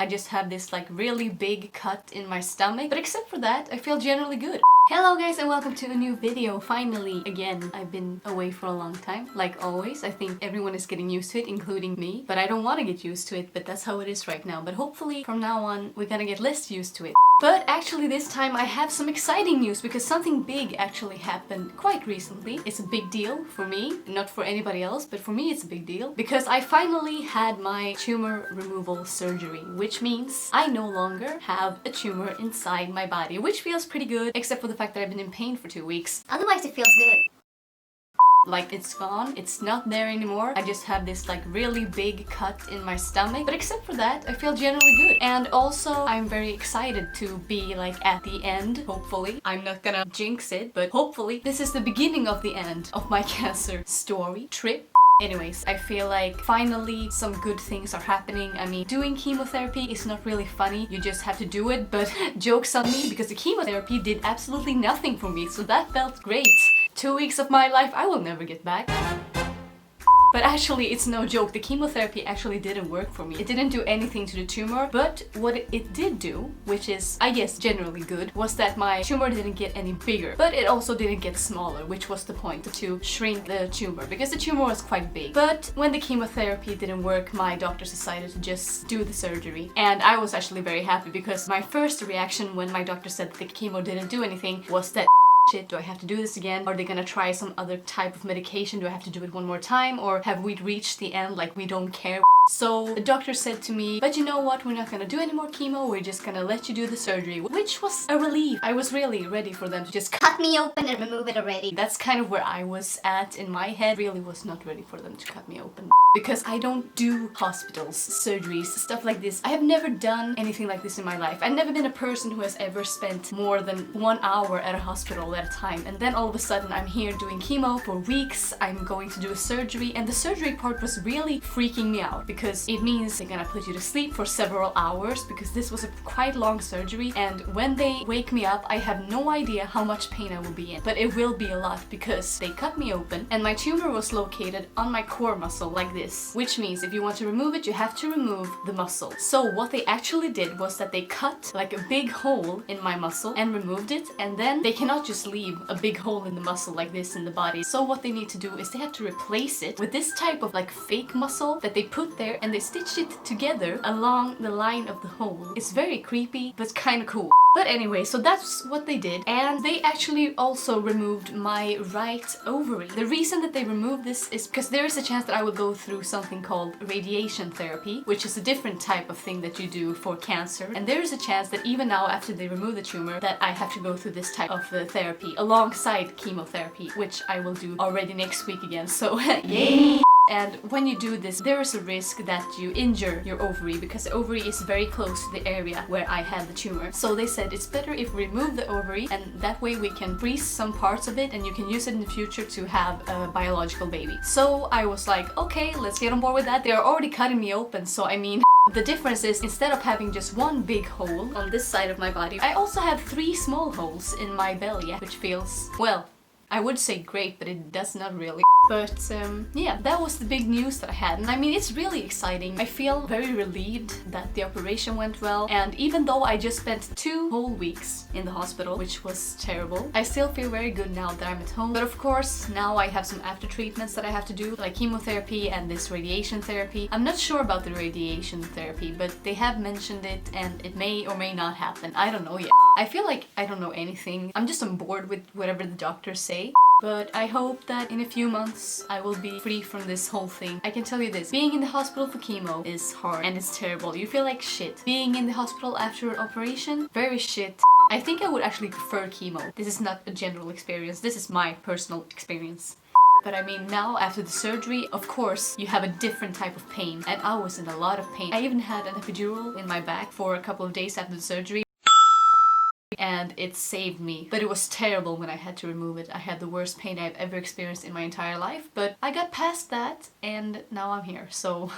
I just have this like really big cut in my stomach, but except for that, I feel generally good. Hello guys and welcome to a new video. Finally, again, I've been away for a long time. Like always, I think everyone is getting used to it, including me. But I don't want to get used to it, but that's how it is right now. But hopefully from now on, we're gonna get less used to it. But actually this time I have some exciting news because something big actually happened quite recently. It's a big deal for me, not for anybody else, but for me it's a big deal because I finally had my tumor removal surgery, which means I no longer have a tumor inside my body, which feels pretty good, except for the fact that I've been in pain for 2 weeks. Otherwise it feels good. Like it's gone, it's not there anymore. I just have this like really big cut in my stomach, but except for that, I feel generally good. And also, I'm very excited to be like at the end, hopefully. I'm not gonna jinx it, but hopefully this is the beginning of the end of my cancer story, trip. Anyways, I feel like finally some good things are happening. I mean, doing chemotherapy is not really funny, you just have to do it, but joke's on me because the chemotherapy did absolutely nothing for me, so that felt great. 2 weeks of my life I will never get back. But actually, it's no joke, the chemotherapy actually didn't work for me. It didn't do anything to the tumor, but what it did do, which is, I guess, generally good, was that my tumor didn't get any bigger. But it also didn't get smaller, which was the point, to shrink the tumor, because the tumor was quite big. But when the chemotherapy didn't work, my doctors decided to just do the surgery. And I was actually very happy, because my first reaction when my doctor said the chemo didn't do anything was that shit, do I have to do this again? Are they gonna try some other type of medication? Do I have to do it one more time? Or have we reached the end, like we don't care? So the doctor said to me, but you know what, we're not gonna do any more chemo, we're just gonna let you do the surgery, which was a relief. I was really ready for them to just Cut me open and remove it already. That's kind of where I was at in my head. Really was not ready for them to cut me open. Because I don't do hospitals, surgeries, stuff like this. I have never done anything like this in my life. I've never been a person who has ever spent more than 1 hour at a hospital at a time. And then all of a sudden I'm here doing chemo for weeks, I'm going to do a surgery, and the surgery part was really freaking me out because it means they're gonna put you to sleep for several hours because this was a quite long surgery, and when they wake me up I have no idea how much pain I will be in. But it will be a lot because they cut me open and my tumor was located on my core muscle like this, which means if you want to remove it, you have to remove the muscle. So what they actually did was that they cut like a big hole in my muscle and removed it, and then they cannot just leave a big hole in the muscle like this in the body. So what they need to do is they have to replace it with this type of like fake muscle that they put there, and they stitched it together along the line of the hole. It's very creepy, but kind of cool. But anyway, so that's what they did, and they actually also removed my right ovary. The reason that they removed this is because there is a chance that I will go through something called radiation therapy, which is a different type of thing that you do for cancer. And there is a chance that even now, after they remove the tumor, that I have to go through this type of therapy alongside chemotherapy, which I will do already next week again, so yay! And when you do this, there is a risk that you injure your ovary because the ovary is very close to the area where I had the tumor. So they said it's better if we remove the ovary, and that way we can freeze some parts of it and you can use it in the future to have a biological baby. So I was like, okay, let's get on board with that. They're already cutting me open, so I mean, the difference is instead of having just one big hole on this side of my body, I also have 3 small holes in my belly, which feels, well, I would say great, but it does not really. But yeah, that was the big news that I had, and I mean, it's really exciting. I feel very relieved that the operation went well, and even though I just spent 2 whole weeks in the hospital, which was terrible, I still feel very good now that I'm at home. But of course, now I have some after treatments that I have to do, like chemotherapy and this radiation therapy. I'm not sure about the radiation therapy, but they have mentioned it, and it may or may not happen. I don't know yet. I feel like I don't know anything. I'm just on board with whatever the doctors say. But I hope that in a few months I will be free from this whole thing. I can tell you this, being in the hospital for chemo is hard and it's terrible. You feel like shit. Being in the hospital after an operation, very shit. I think I would actually prefer chemo. This is not a general experience, this is my personal experience. But I mean, now after the surgery, of course, you have a different type of pain. And I was in a lot of pain. I even had an epidural in my back for a couple of days after the surgery. And it saved me. But it was terrible when I had to remove it. I had the worst pain I've ever experienced in my entire life, but I got past that and now I'm here, so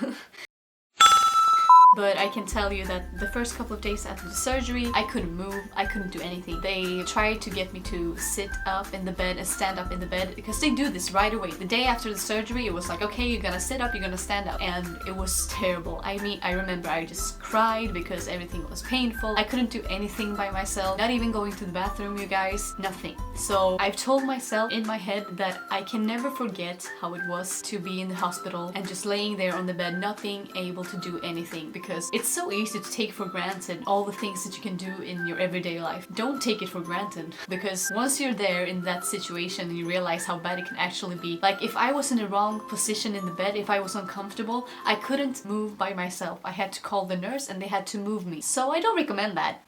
But I can tell you that the first couple of days after the surgery, I couldn't move, I couldn't do anything. They tried to get me to sit up in the bed and stand up in the bed because they do this right away. The day after the surgery, it was like, okay, you're gonna sit up, you're gonna stand up. And it was terrible. I mean, I remember I just cried because everything was painful. I couldn't do anything by myself, not even going to the bathroom, you guys, nothing. So I've told myself in my head that I can never forget how it was to be in the hospital and just laying there on the bed, not being able to do anything, because it's so easy to take for granted all the things that you can do in your everyday life. Don't take it for granted, because once you're there in that situation and you realize how bad it can actually be. Like, if I was in the wrong position in the bed, if I was uncomfortable, I couldn't move by myself. I had to call the nurse and they had to move me. So I don't recommend that.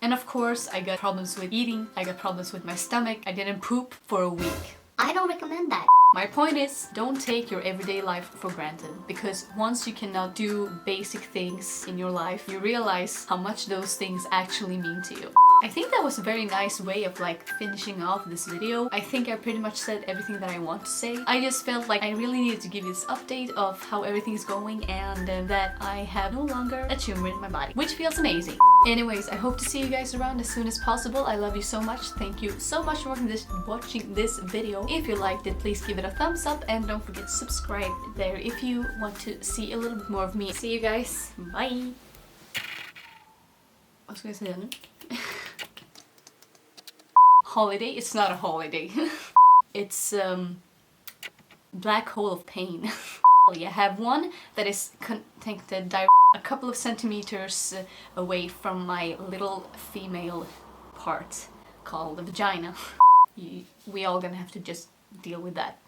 And of course, I got problems with eating, I got problems with my stomach, I didn't poop for a week. I don't recommend that. My point is, don't take your everyday life for granted, because once you cannot do basic things in your life, you realize how much those things actually mean to you. I think that was a very nice way of like finishing off this video. I think I pretty much said everything that I want to say. I just felt like I really needed to give you this update of how everything's going and that I have no longer a tumor in my body, which feels amazing. Anyways, I hope to see you guys around as soon as possible. I love you so much. Thank you so much for watching this video. If you liked it, please give it a thumbs up and don't forget to subscribe there if you want to see a little bit more of me. See you guys. Bye! Vad ska jag säga nu? Holiday? It's not a holiday. It's black hole of pain. You have one that is connected a couple of centimeters away from my little female part called the vagina. We all gonna have to just deal with that.